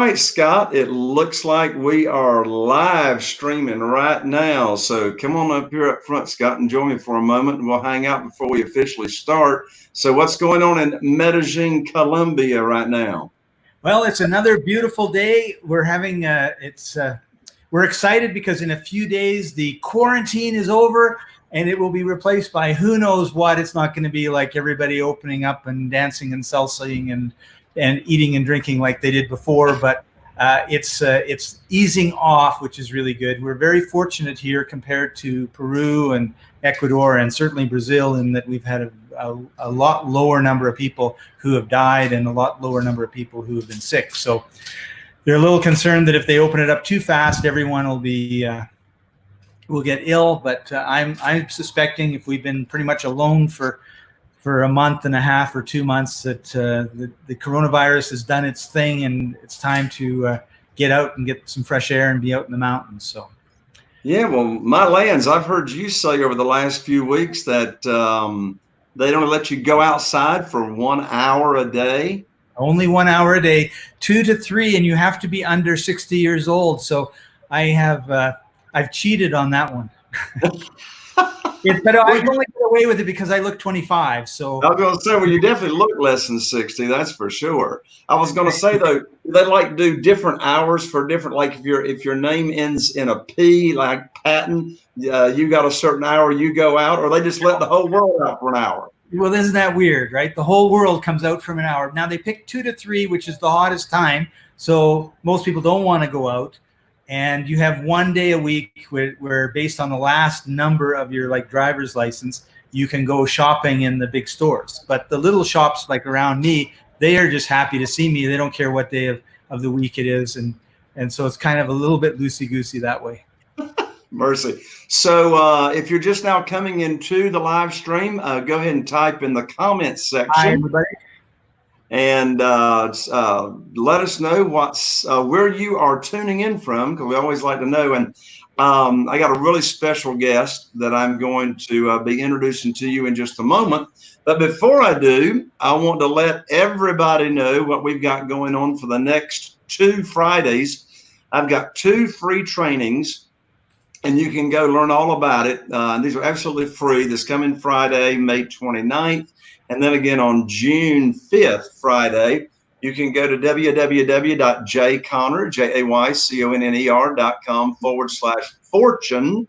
right, Scott, it looks like we are live streaming right now. So come on up here up front, Scott, and join me for a moment, and we'll hang out before we officially start. So what's going on in Medellin, Colombia right now? Well, it's another beautiful day. We're having we're excited because in a few days the quarantine is over and it will be replaced by who knows what. It's not going to be like everybody opening up and dancing and salsaing and eating and drinking like they did before, but it's easing off, which is really good. We're very fortunate here compared to Peru and Ecuador and certainly Brazil in that we've had a lot lower number of people who have died and a lot lower number of people who have been sick. So they're a little concerned that if they open it up too fast, everyone will be will get ill. But I'm suspecting if we've been pretty much alone for a month and a half or 2 months that the coronavirus has done its thing and it's time to get out and get some fresh air and be out in the mountains. So. Yeah, well, my lands, I've heard you say over the last few weeks that they don't let you go outside for 1 hour a day. Only 1 hour a day, 2 to 3, and you have to be under 60 years old. So I've cheated on that one. But I can only get away with it because I look 25. So I was going to say, well, you definitely look less than 60. That's for sure. I was going to say though, they like do different hours for different. Like if your name ends in a P, like Patton, you got a certain hour you go out, or they just let the whole world out for an hour. Well, isn't that weird, right? The whole world comes out from an hour. Now they pick 2 to 3, which is the hottest time. So most people don't want to go out. And you have 1 day a week where based on the last number of your driver's license, you can go shopping in the big stores. But the little shops like around me, they are just happy to see me. They don't care what day of the week it is. And so it's kind of a little bit loosey-goosey that way. Mercy. So if you're just now coming into the live stream, go ahead and type in the comments section. Hi, everybody. And let us know where you are tuning in from, because we always like to know. And I got a really special guest that I'm going to be introducing to you in just a moment. But before I do, I want to let everybody know what we've got going on for the next 2 Fridays. I've got 2 free trainings, and you can go learn all about it. These are absolutely free. This coming Friday, May 29th. And then again on June 5th, Friday, you can go to www.jayconner.com/fortune.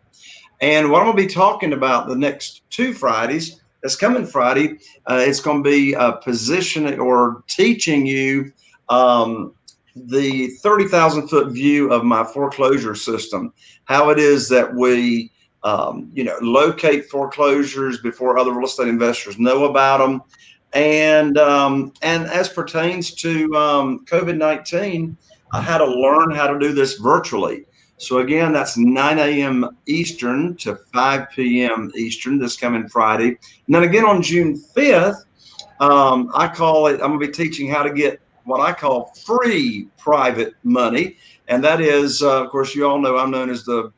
And what I'm going to be talking about the next 2 Fridays, this coming Friday, it's going to be positioning or teaching you the 30,000-foot view of my foreclosure system, how it is that we locate foreclosures before other real estate investors know about them. And as pertains to COVID-19, how to learn how to do this virtually. So again, that's 9 a.m. Eastern to 5 p.m. Eastern this coming Friday. And then again on June 5th, I'm going to be teaching how to get what I call free private money. And that is, of course, you all know I'm known as the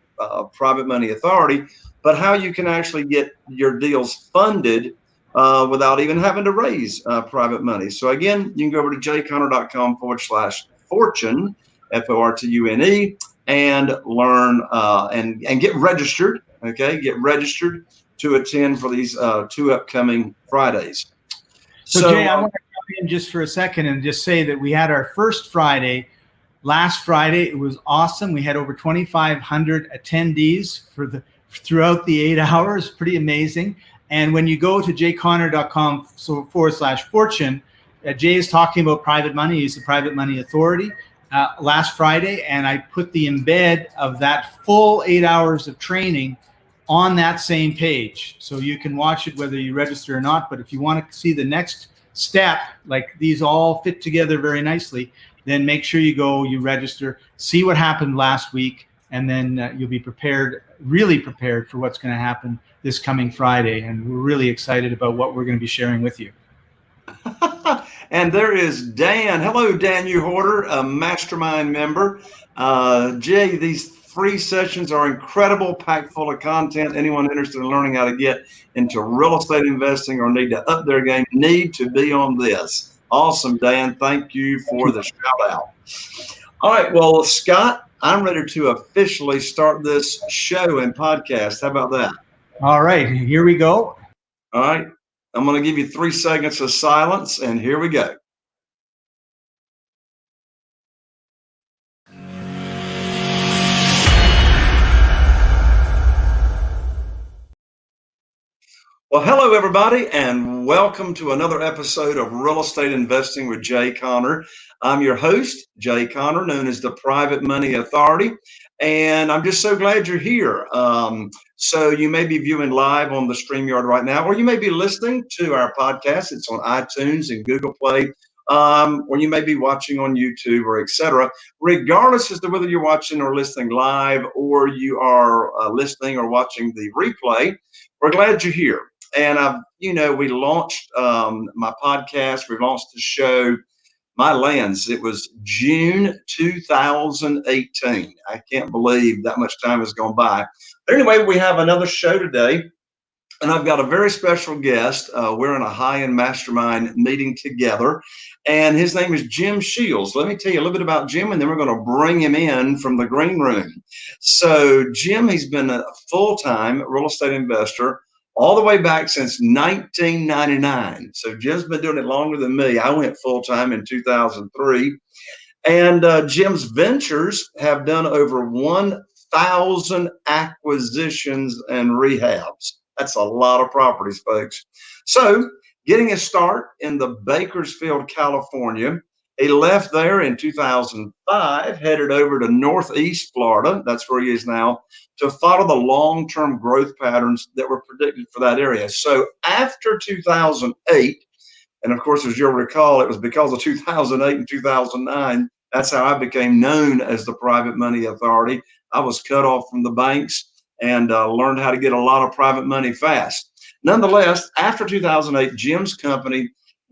private money authority, but how you can actually get your deals funded without even having to raise private money. So again, you can go over to jayconner.com/fortune, FORTUNE, and learn and get registered. Okay, get registered to attend for these 2 upcoming Fridays. So Jay, I want to come in just for a second and just say that we had our first Friday last Friday. It was awesome. We had over 2,500 attendees throughout the 8 hours. Pretty amazing. And when you go to jayconner.com/fortune, Jay is talking about private money. He's the private money authority last Friday. And I put the embed of that full 8 hours of training on that same page. So you can watch it whether you register or not. But if you want to see the next step, like these all fit together very nicely, then make sure you register, see what happened last week, and then you'll be prepared, really prepared for what's going to happen this coming Friday. And we're really excited about what we're going to be sharing with you. And there is Dan. Hello, Dan Uhorter, a mastermind member. Jay, these free sessions are incredible, packed full of content. Anyone interested in learning how to get into real estate investing or need to up their game need to be on this. Awesome, Dan. Thank you for the shout out. All right. Well, Scott, I'm ready to officially start this show and podcast. How about that? All right, here we go. All right. I'm going to give you 3 seconds of silence, and here we go. Well, hello, everybody, and welcome to another episode of Real Estate Investing with Jay Conner. I'm your host, Jay Conner, known as the Private Money Authority, and I'm just so glad you're here. So you may be viewing live on the StreamYard right now, or you may be listening to our podcast. It's on iTunes and Google Play, or you may be watching on YouTube or etc. Regardless as to whether you're watching or listening live, or you are listening or watching the replay, we're glad you're here. And we launched my podcast. We launched the show, My Lands. It was June 2018. I can't believe that much time has gone by. But anyway, we have another show today, and I've got a very special guest. We're in a high-end mastermind meeting together, and his name is Jim Sheils. Let me tell you a little bit about Jim, and then we're going to bring him in from the green room. So Jim, he's been a full-time real estate investor all the way back since 1999. So Jim's been doing it longer than me. I went full-time in 2003. And Jim's ventures have done over 1,000 acquisitions and rehabs. That's a lot of properties, folks. So, getting a start in the Bakersfield, California, he left there in 2005, headed over to Northeast Florida. That's where he is now, to follow the long-term growth patterns that were predicted for that area. So, after 2008, and of course, as you'll recall, it was because of 2008 and 2009. That's how I became known as the Private Money Authority. I was cut off from the banks and learned how to get a lot of private money fast. Nonetheless, after 2008, Jim's company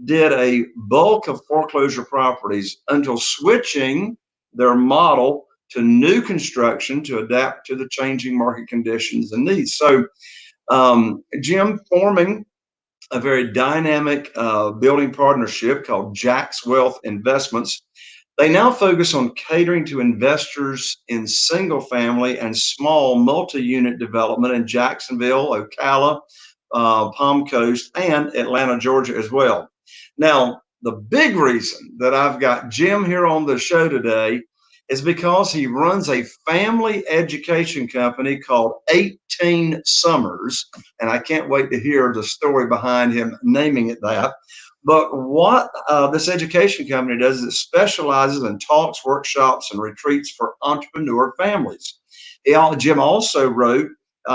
did a bulk of foreclosure properties until switching their model to new construction to adapt to the changing market conditions and needs. So, Jim forming a very dynamic building partnership called Jack's Wealth Investments. They now focus on catering to investors in single family and small multi-unit development in Jacksonville, Ocala, Palm Coast, and Atlanta, Georgia as well. Now, the big reason that I've got Jim here on the show today is because he runs a family education company called 18 Summers. And I can't wait to hear the story behind him naming it that. But what this education company does is it specializes in talks, workshops, and retreats for entrepreneur families. Jim also wrote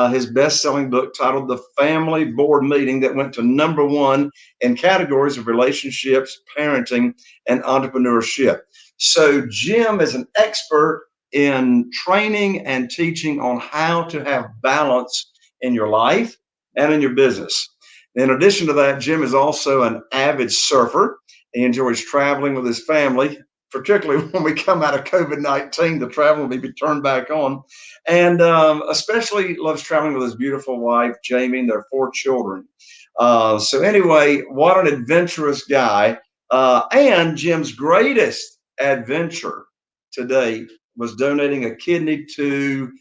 his best-selling book titled The Family Board Meeting that went to #1 in categories of relationships, parenting, and entrepreneurship. So Jim is an expert in training and teaching on how to have balance in your life and in your business. In addition to that, Jim is also an avid surfer. He enjoys traveling with his family, particularly when we come out of COVID-19, the travel will be turned back on. And especially loves traveling with his beautiful wife, Jamie, and their 4 children. So anyway, what an adventurous guy. And Jim's greatest adventure to date was donating a kidney to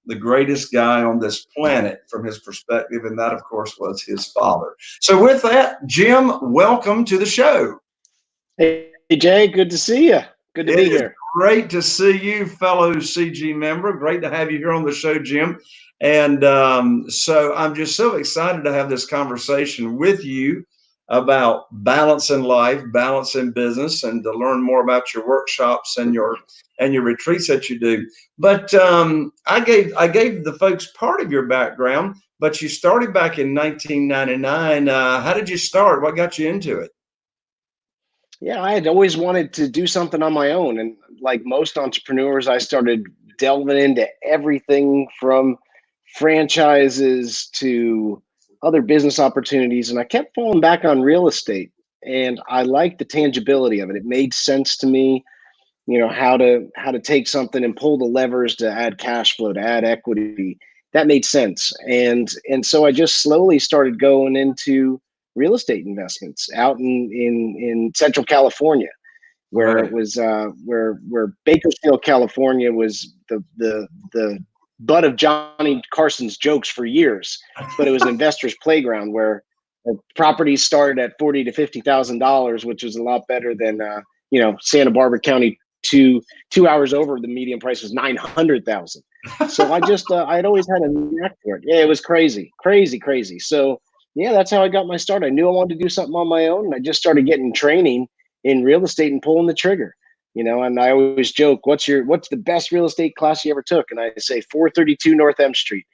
the greatest guy on this planet from his perspective, and that, of course, was his father. So with that, Jim, welcome to the show. Hey, Jay, good to see you. Good to be here. Great to see you, fellow CG member. Great to have you here on the show, Jim. And so I'm just so excited to have this conversation with you about balance in life, balance in business, and to learn more about your workshops and your retreats that you do. But I gave the folks part of your background, but you started back in 1999. How did you start? What got you into it? Yeah, I had always wanted to do something on my own. And like most entrepreneurs, I started delving into everything from franchises to other business opportunities. And I kept falling back on real estate. And I liked the tangibility of it. It made sense to me, how to take something and pull the levers to add cash flow, to add equity. That made sense. And so I just slowly started going into real estate investments out in Central California. where it was where Bakersfield, California was the butt of Johnny Carson's jokes for years, but it was an investor's playground where properties started at $40,000 to $50,000, which was a lot better than Santa Barbara County. Two hours over, the median price was 900,000. So I'd always had a knack for it. Yeah, it was crazy. So yeah, that's how I got my start. I knew I wanted to do something on my own, and I just started getting training in real estate and pulling the trigger. And I always joke, what's the best real estate class you ever took? And I say 432 North M Street.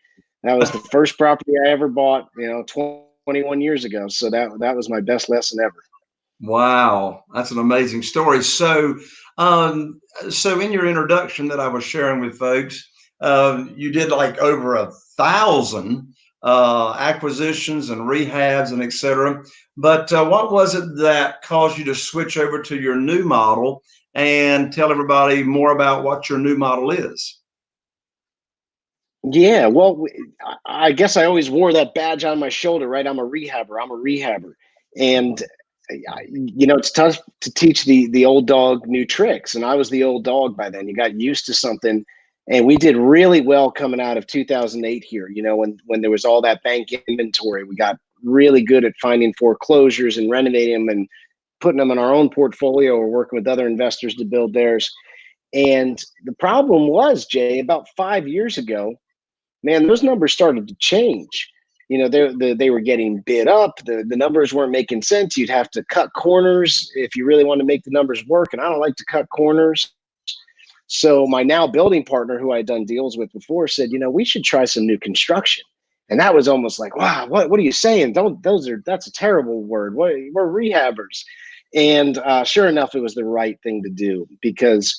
That was the first property I ever bought, 21 years ago. So that was my best lesson ever. Wow, that's an amazing story. So, in your introduction that I was sharing with folks, you did like over 1,000 acquisitions and rehabs and et cetera. But what was it that caused you to switch over to your new model, and tell everybody more about what your new model is? Yeah, well, I guess I always wore that badge on my shoulder, right? I'm a rehabber. And it's tough to teach the old dog new tricks. And I was the old dog by then. You got used to something. And we did really well coming out of 2008 here, when there was all that bank inventory. We got really good at finding foreclosures and renovating them and putting them in our own portfolio or working with other investors to build theirs. And the problem was, Jay, about 5 years ago, man, those numbers started to change. They were getting bid up. The numbers weren't making sense. You'd have to cut corners if you really want to make the numbers work. And I don't like to cut corners. So my now building partner, who I'd done deals with before, said, we should try some new construction. And that was almost like, wow, what are you saying? That's a terrible word. We're rehabbers. And sure enough, it was the right thing to do, because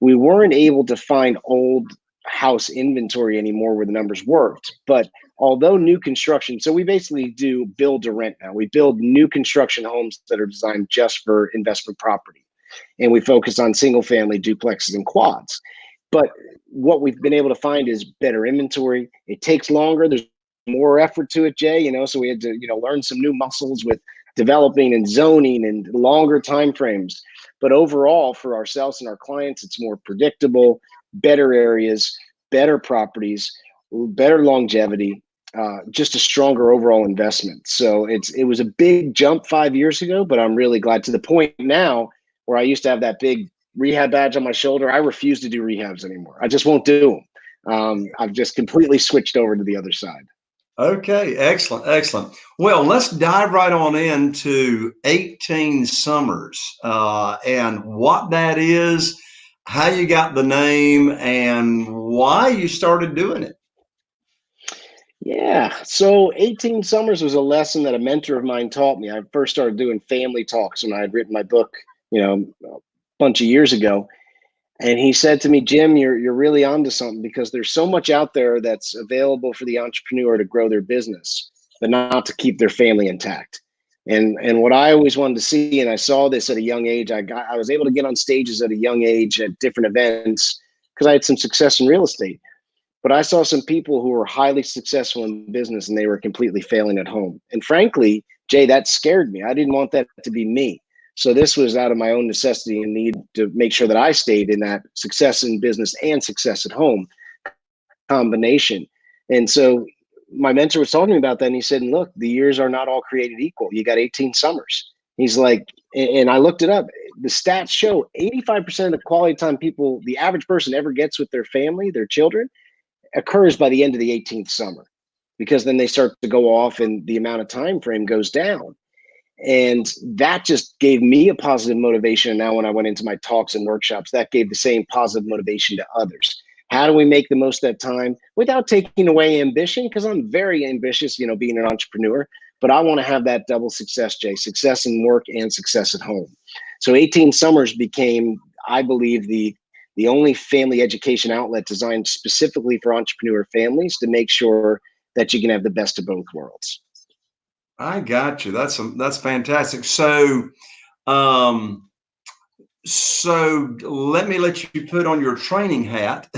we weren't able to find old house inventory anymore where the numbers worked. But although new construction, so we basically do build to rent now. We build new construction homes that are designed just for investment property. And we focus on single family duplexes and quads. But what we've been able to find is better inventory. It takes longer. There's more effort to it, Jay, so we had to, learn some new muscles with developing and zoning and longer timeframes. But overall, for ourselves and our clients, it's more predictable, better areas, better properties, better longevity, just a stronger overall investment. So it was a big jump 5 years ago, but I'm really glad, to the point now where I used to have that big rehab badge on my shoulder. I refuse to do rehabs anymore. I just won't do them. I've just completely switched over to the other side. Okay, excellent. Well, let's dive right on into 18 Summers and what that is, how you got the name, and why you started doing it. Yeah, so 18 Summers was a lesson that a mentor of mine taught me. I first started doing family talks when I had written my book, a bunch of years ago. And he said to me, Jim, you're really onto something, because there's so much out there that's available for the entrepreneur to grow their business, but not to keep their family intact. And what I always wanted to see, and I saw this at a young age, I was able to get on stages at a young age at different events because I had some success in real estate. But I saw some people who were highly successful in business and they were completely failing at home. And frankly, Jay, that scared me. I didn't want that to be me. So this was out of my own necessity and need to make sure that I stayed in that success in business and success at home combination. And so my mentor was talking about that, and he said, look, the years are not all created equal. You got 18 summers. He's like, and I looked it up. The stats show 85% of the quality time people, the average person ever gets with their family, their children, occurs by the end of the 18th summer, because then they start to go off and the amount of time frame goes down. And that just gave me a positive motivation. And now when I went into my talks and workshops, that gave the same positive motivation to others. How do we make the most of that time without taking away ambition? Because I'm very ambitious, being an entrepreneur, but I want to have that double success, Jay, success in work and success at home. So 18 Summers became, I believe, the only family education outlet designed specifically for entrepreneur families to make sure that you can have the best of both worlds. I got you. That's fantastic. So, let me let you put on your training hat,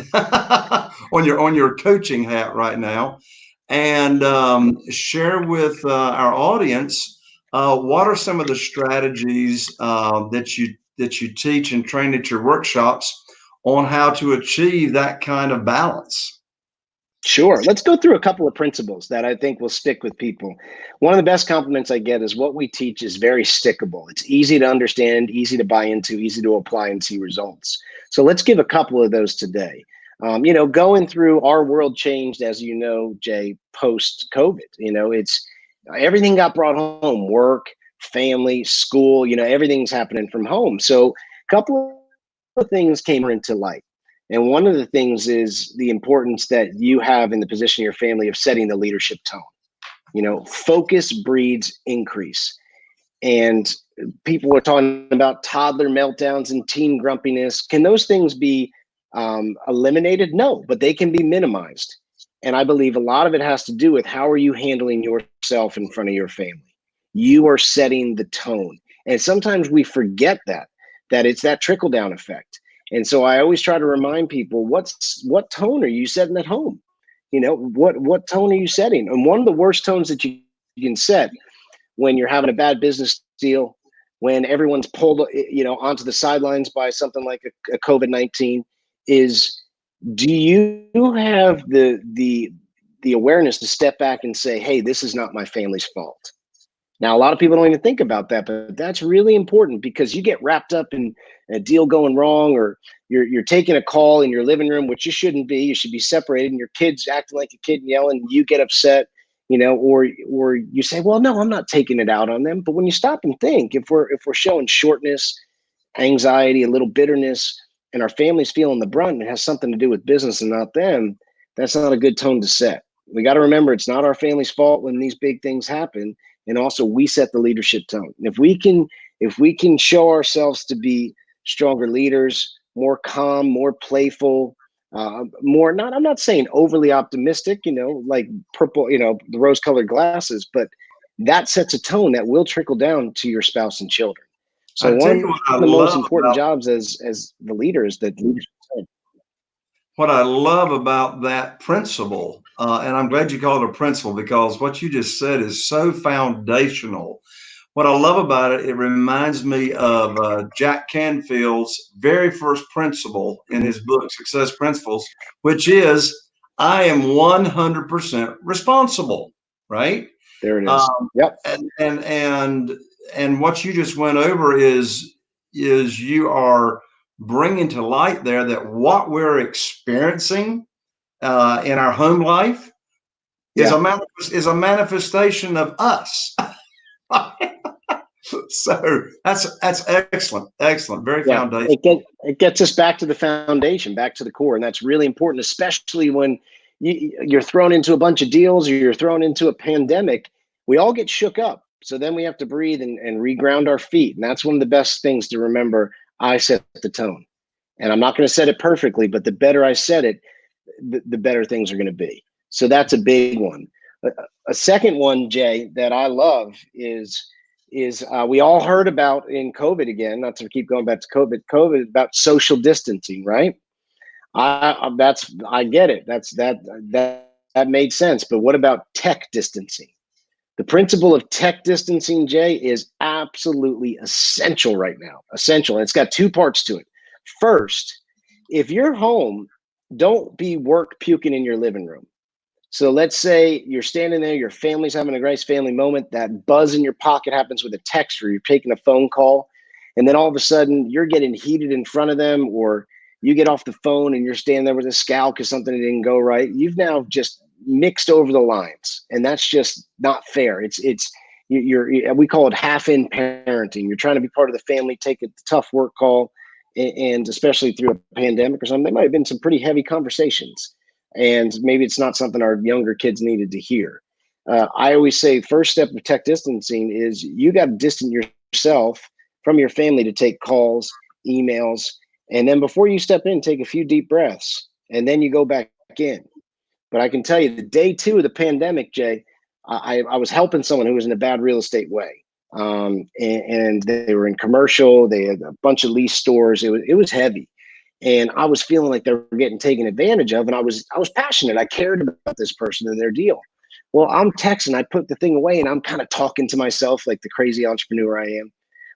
on your coaching hat right now, and share with our audience what are some of the strategies that you that you teach and train at your workshops on how to achieve that kind of balance. Sure. Let's go through a couple of principles that I think will stick with people. One of the best compliments I get is what we teach is very stickable. It's easy to understand, easy to buy into, easy to apply and see results. So let's give a couple of those today. Going through our world changed, as you know, Jay, post COVID. It's everything got brought home, work, family, school, everything's happening from home. So a couple of things came into light. And one of the things is the importance that you have in the position of your family of setting the leadership tone. Focus breeds increase. And people were talking about toddler meltdowns and teen grumpiness. Can those things be eliminated? No, but they can be minimized. And I believe a lot of it has to do with how are you handling yourself in front of your family? You are setting the tone. And sometimes we forget that it's that trickle down effect. And so I always try to remind people, what tone are you setting at home? What tone are you setting? And one of the worst tones that you can set when you're having a bad business deal, when everyone's pulled, onto the sidelines by something like a COVID-19, is do you have the awareness to step back and say, hey, this is not my family's fault? Now, a lot of people don't even think about that, but that's really important because you get wrapped up in a deal going wrong, or you're taking a call in your living room, which you shouldn't be. You should be separated, and your kid's acting like a kid and yelling, and you get upset, or you say, well, no, I'm not taking it out on them. But when you stop and think, if we're showing shortness, anxiety, a little bitterness, and our family's feeling the brunt, and it has something to do with business and not them, that's not a good tone to set. We got to remember it's not our family's fault when these big things happen. And also we set the leadership tone. And if we can show ourselves to be stronger leaders, more calm, more playful, I'm not saying overly optimistic, like purple, the rose colored glasses, but that sets a tone that will trickle down to your spouse and children. So one of the most important jobs as the leader is that leadership tone. What I love about that principle, and I'm glad you call it a principle, because what you just said is so foundational. What I love about it, it reminds me of Jack Canfield's very first principle in his book, Success Principles, which is, I am 100% responsible, right? There it is. Yep. And what you just went over is you are bringing to light there that what we're experiencing in our home life is a manifestation of us. So that's excellent, very foundational. It gets us back to the foundation, back to the core, and that's really important, especially when you're thrown into a bunch of deals or you're thrown into a pandemic. We all get shook up, so then we have to breathe and reground our feet, and that's one of the best things to remember. I set the tone, and I'm not going to set it perfectly, but the better I set it, the better things are going to be. So that's a big one. A second one, Jay, that I love is we all heard about in COVID, again, not to keep going back to COVID about social distancing, right? I get it. That made sense. But what about tech distancing? The principle of tech distancing, Jay, is absolutely essential right now. Essential. And it's got two parts to it. First, if you're home, don't be work puking in your living room. So let's say you're standing there, your family's having a nice family moment, that buzz in your pocket happens with a text, or you're taking a phone call, and then all of a sudden you're getting heated in front of them, or you get off the phone and you're standing there with a scowl because something didn't go right. You've now just mixed over the lines, and that's just not fair. We call it half-in parenting. You're trying to be part of the family, take a tough work call, and especially through a pandemic or something, there might have been some pretty heavy conversations, and maybe it's not something our younger kids needed to hear. I always say first step of tech distancing is you got to distance yourself from your family to take calls, emails, and then before you step in, take a few deep breaths, and then you go back in. But I can tell you, the day 2 of the pandemic, Jay, I was helping someone who was in a bad real estate way. And they were in commercial, they had a bunch of lease stores. It was heavy. And I was feeling like they were getting taken advantage of. And I was passionate. I cared about this person and their deal. Well, I'm texting, I put the thing away, and I'm kind of talking to myself like the crazy entrepreneur I am.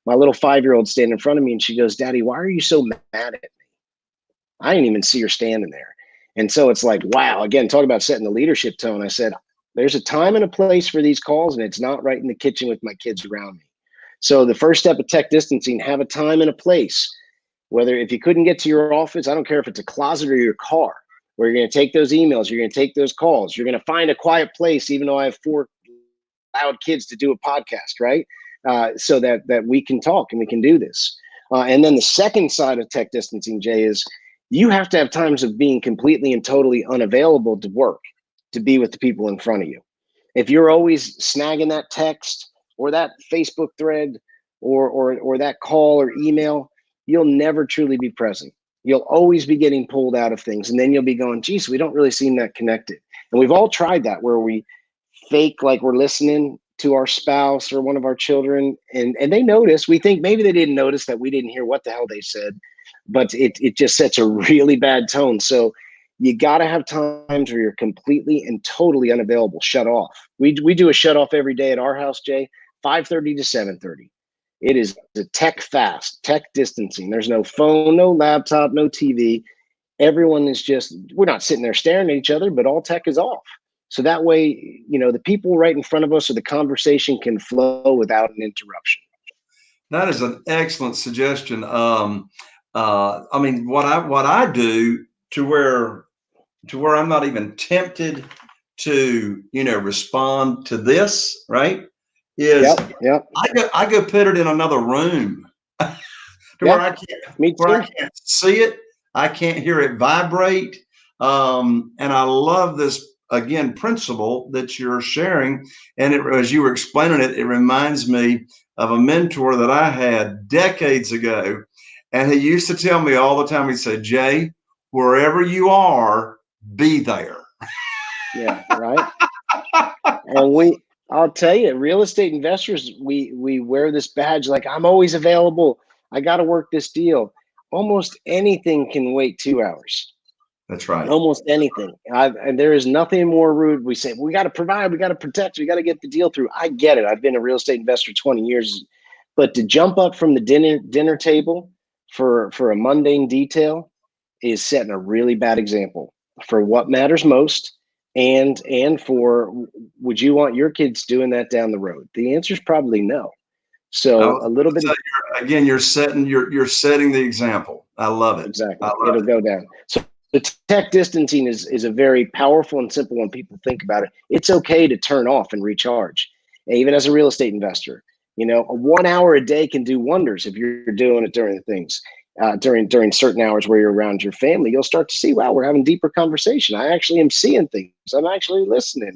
My little 5-year-old standing in front of me, and she goes, "Daddy, why are you so mad at me? I didn't even see her standing there." And so it's like, wow, again, talk about setting the leadership tone. I said, there's a time and a place for these calls, and it's not right in the kitchen with my kids around me. So the first step of tech distancing, have a time and a place. Whether if you couldn't get to your office, I don't care if it's a closet or your car, where you're going to take those emails, you're going to take those calls, you're going to find a quiet place, even though I have 4 loud kids to do a podcast, right? So that we can talk and we can do this. And then the second side of tech distancing, Jay, is you have to have times of being completely and totally unavailable to work, to be with the people in front of you. If you're always snagging that text or that Facebook thread or that call or email, you'll never truly be present. You'll always be getting pulled out of things. And then you'll be going, geez, we don't really seem that connected. And we've all tried that, where we fake like we're listening to our spouse or one of our children, and they notice. We think maybe they didn't notice that we didn't hear what the hell they said, but it just sets a really bad tone. So you got to have times where you're completely and totally unavailable, shut off. We do a shut off every day at our house, Jay, 5:30 to 7:30. It is a tech fast, tech distancing. There's no phone, no laptop, no TV. Everyone is just, we're not sitting there staring at each other, but all tech is off. So that way, the people right in front of us or the conversation can flow without an interruption. That is an excellent suggestion. I mean, what I do to where I'm not even tempted to, respond to this, right? Is Yep. I go put it in another room to where I can't see it. I can't hear it vibrate. And I love this, again, principle that you're sharing. And as you were explaining it, it reminds me of a mentor that I had decades ago. And he used to tell me all the time, he'd say, Jay, wherever you are, be there. Yeah, right. And I'll tell you, real estate investors, we wear this badge like, I'm always available. I got to work this deal. Almost anything can wait 2 hours. That's right. Almost anything. And there is nothing more rude. We say, we got to provide, we got to protect, we got to get the deal through. I get it. I've been a real estate investor 20 years, but to jump up from the dinner table for a mundane detail is setting a really bad example for what matters most. And for, would you want your kids doing that down the road? The answer is probably no. So a little bit. Again, you're setting the example. I love it. Exactly. It'll go down. So the tech distancing is a very powerful and simple when people think about it. It's okay to turn off and recharge. And even as a real estate investor, a 1 hour a day can do wonders if you're doing it during the things. During certain hours where you're around your family, you'll start to see, wow, we're having deeper conversation. I actually am seeing things. I'm actually listening.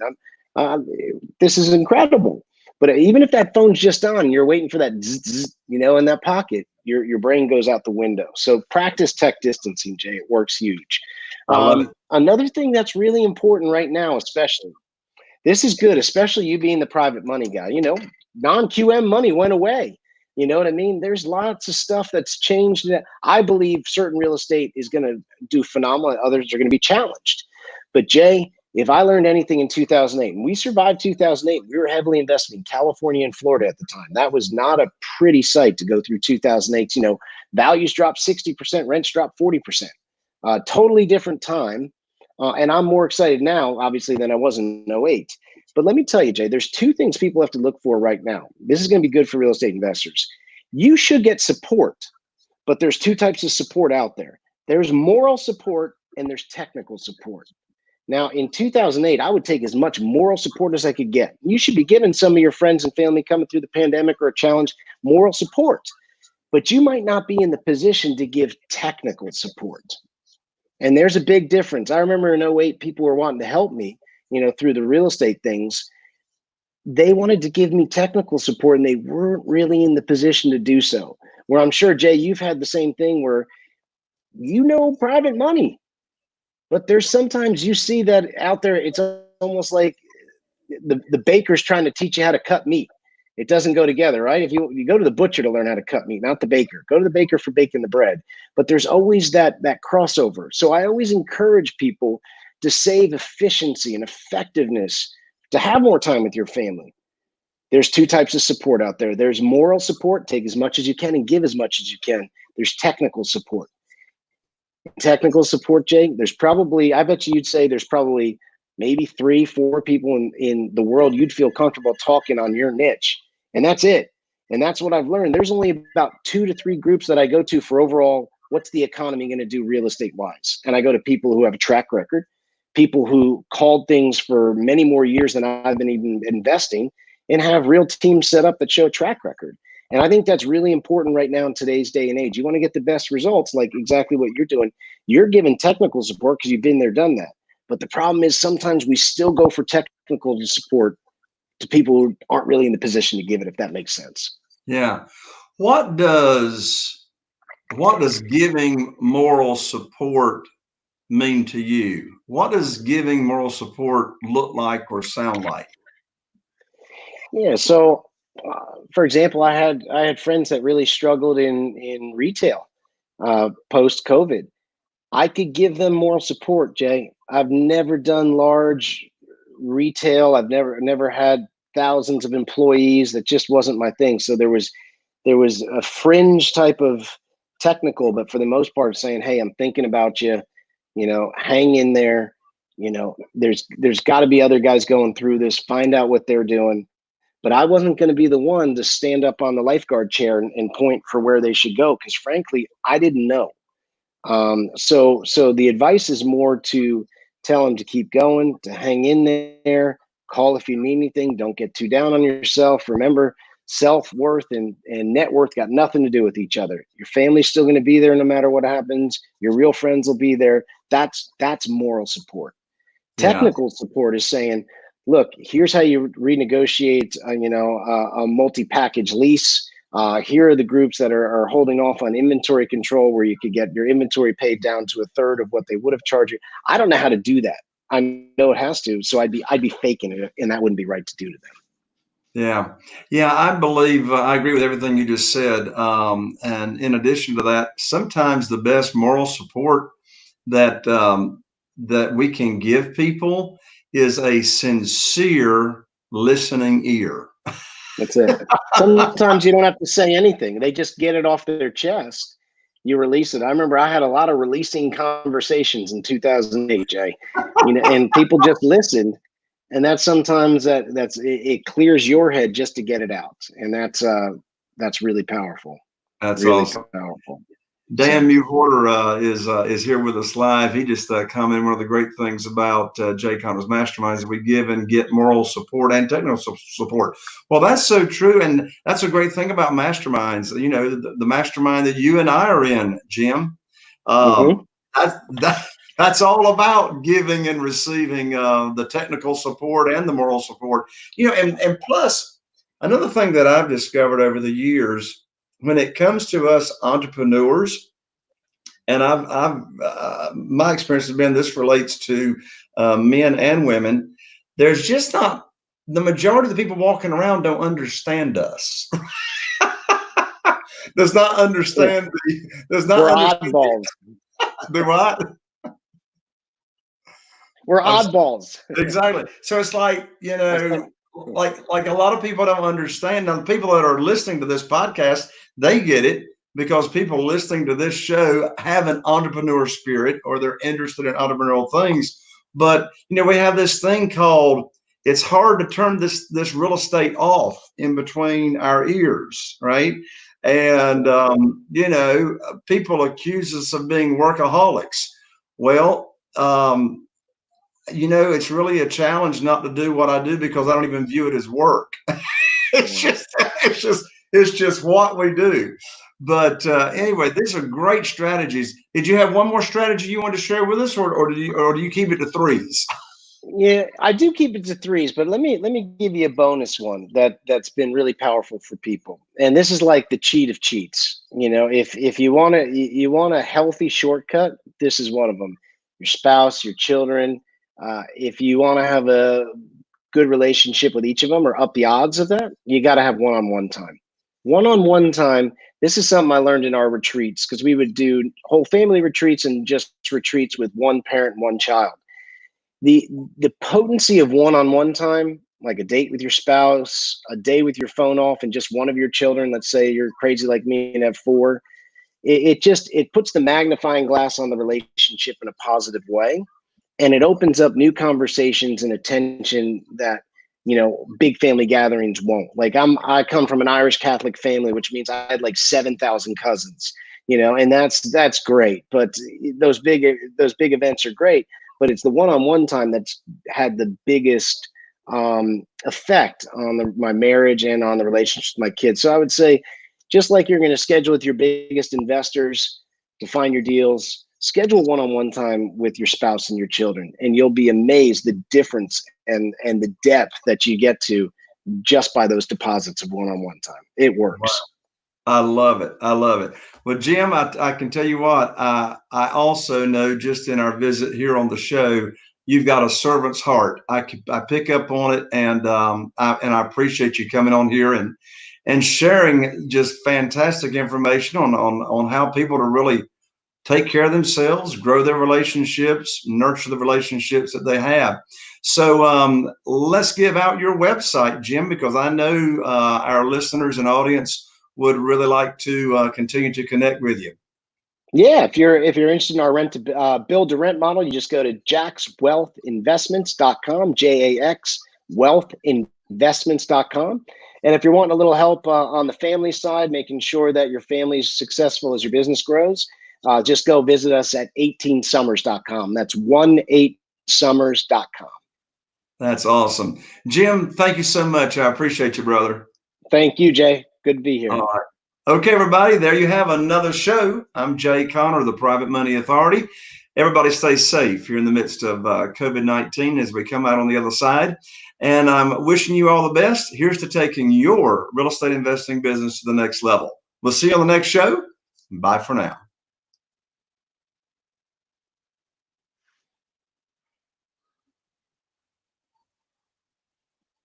This is incredible. But even if that phone's just on, you're waiting for that, zzz, in that pocket, your brain goes out the window. So practice tech distancing, Jay. It works huge. Another thing that's really important right now, especially, this is good, especially you being the private money guy. Non-QM money went away. You know what I mean? There's lots of stuff that's changed. I believe certain real estate is going to do phenomenal. Others are going to be challenged. But Jay, if I learned anything in 2008, and we survived 2008, we were heavily invested in California and Florida at the time. That was not a pretty sight to go through 2008. Values dropped 60%, rents dropped 40%. Totally different time. And I'm more excited now, obviously, than I was in 08. But let me tell you, Jay, there's 2 things people have to look for right now. This is going to be good for real estate investors. You should get support, but there's 2 types of support out there. There's moral support and there's technical support. Now, in 2008, I would take as much moral support as I could get. You should be giving some of your friends and family coming through the pandemic or a challenge moral support, but you might not be in the position to give technical support. And there's a big difference. I remember in 08, people were wanting to help me, through the real estate things. They wanted to give me technical support and they weren't really in the position to do so. Where I'm sure, Jay, you've had the same thing where private money, but there's sometimes you see that out there. It's almost like the baker's trying to teach you how to cut meat. It doesn't go together, right? If you go to the butcher to learn how to cut meat, not the baker. Go to the baker for baking the bread. But there's always that crossover. So I always encourage people to save efficiency and effectiveness, to have more time with your family. There's two types of support out there. There's moral support, take as much as you can and give as much as you can. There's technical support. Technical support, Jay, there's probably, I bet you'd say there's probably maybe 3-4 people in the world you'd feel comfortable talking on your niche. And that's it. And that's what I've learned. There's only about 2 to 3 groups that I go to for overall, what's the economy going to do real estate wise? And I go to people who have a track record, people who called things for many more years than I've been even investing, and have real teams set up that show a track record. And I think that's really important right now in today's day and age. You want to get the best results, like exactly what you're doing. You're giving technical support because you've been there, done that. But the problem is sometimes we still go for technical support to people who aren't really in the position to give it, if that makes sense. Yeah. What does giving moral support mean to you? What does giving moral support look like or sound like? Yeah. So, for example, I had friends that really struggled in retail post COVID. I could give them moral support, Jay. I've never done large retail. I've never had thousands of employees. That just wasn't my thing. So there was a fringe type of technical, but for the most part, saying, "Hey, I'm thinking about you. You know, hang in there. You know, there's got to be other guys going through this. Find out what they're doing." But I wasn't going to be the one to stand up on the lifeguard chair and point for where they should go, because frankly, I didn't know. So the advice is more to tell them to keep going, to hang in there, call if you need anything. Don't get too down on yourself. Remember, self-worth and net worth got nothing to do with each other. Your family's still going to be there no matter what happens. Your real friends will be there. That's moral support. Technical support is saying, look, here's how you renegotiate, a multi-package lease. Here are the groups that are holding off on inventory control, where you could get your inventory paid down to a third of what they would have charged you. I don't know how to do that. I know it has to, so I'd be faking it, and that wouldn't be right to do to them. Yeah. I believe I agree with everything you just said. And in addition to that, sometimes the best moral support that that we can give people is a sincere listening ear. That's it. Sometimes you don't have to say anything. They just get it off their chest. You release it. I remember I had a lot of releasing conversations in 2008, Jay. And people just listened. And that's sometimes it clears your head just to get it out. And that's really powerful. That's really awesome. Powerful. Dan Mewhorter is here with us live. He just commented one of the great things about Jay Connor's masterminds that we give and get moral support and technical support. Well, that's so true, and that's a great thing about masterminds. You know, the mastermind that you and I are in, Jim. That's all about giving and receiving the technical support and the moral support. You know, and plus another thing that I've discovered over the years, when it comes to us entrepreneurs, and my experience has been, this relates to men and women. There's just not, the majority of the people walking around don't understand us. Does not understand We're oddballs. Do what? We're oddballs. Exactly. So it's like, like a lot of people don't understand. Now, the people that are listening to this podcast, they get it, because people listening to this show have an entrepreneur spirit, or they're interested in entrepreneurial things. But, we have this thing called, it's hard to turn this real estate off in between our ears, right? And, people accuse us of being workaholics. Well, it's really a challenge not to do what I do, because I don't even view it as work. It's just what we do. But anyway, these are great strategies. Did you have one more strategy you want to share with us, or do you keep it to threes? Yeah, I do keep it to threes, but let me give you a bonus one that's been really powerful for people. And this is like the cheat of cheats. If you want a healthy shortcut, this is one of them. Your spouse, your children. If you want to have a good relationship with each of them, or up the odds of that, you got to have one-on-one time. One-on-one time. This is something I learned in our retreats, because we would do whole family retreats and just retreats with one parent, one child. The potency of one-on-one time like a date with your spouse, a day with your phone off, and just one of your children, let's say you're crazy like me and have four, it puts the magnifying glass on the relationship in a positive way, and it opens up new conversations and attention that, you know, big family gatherings won't. Like I come from an Irish Catholic family, which means I had like 7,000 cousins, you know, and that's great. But those big events are great, but it's the one-on-one time that's had the biggest effect on my marriage and on the relationship with my kids. So I would say, just like you're going to schedule with your biggest investors to find your deals, schedule one-on-one time with your spouse and your children, and you'll be amazed the difference and the depth that you get to just by those deposits of one-on-one time. It works. Wow. I love it. I love it. Well, Jim, I can tell you what, I also know just in our visit here on the show, you've got a servant's heart. I pick up on it, and I appreciate you coming on here and sharing just fantastic information on how people to really take care of themselves, grow their relationships, nurture the relationships that they have. So let's give out your website, Jim, because I know our listeners and audience would really like to continue to connect with you. Yeah, if you're interested in our rent to build to rent model, you just go to jaxwealthinvestments.com, JAX wealthinvestments.com. And if you're wanting a little help on the family side, making sure that your family's successful as your business grows, just go visit us at 18summers.com. That's 18summers.com. That's awesome. Jim, thank you so much. I appreciate you, brother. Thank you, Jay. Good to be here. All right. Okay, everybody, there you have another show. I'm Jay Connor, the Private Money Authority. Everybody stay safe here in the midst of COVID-19 as we come out on the other side. And I'm wishing you all the best. Here's to taking your real estate investing business to the next level. We'll see you on the next show. Bye for now.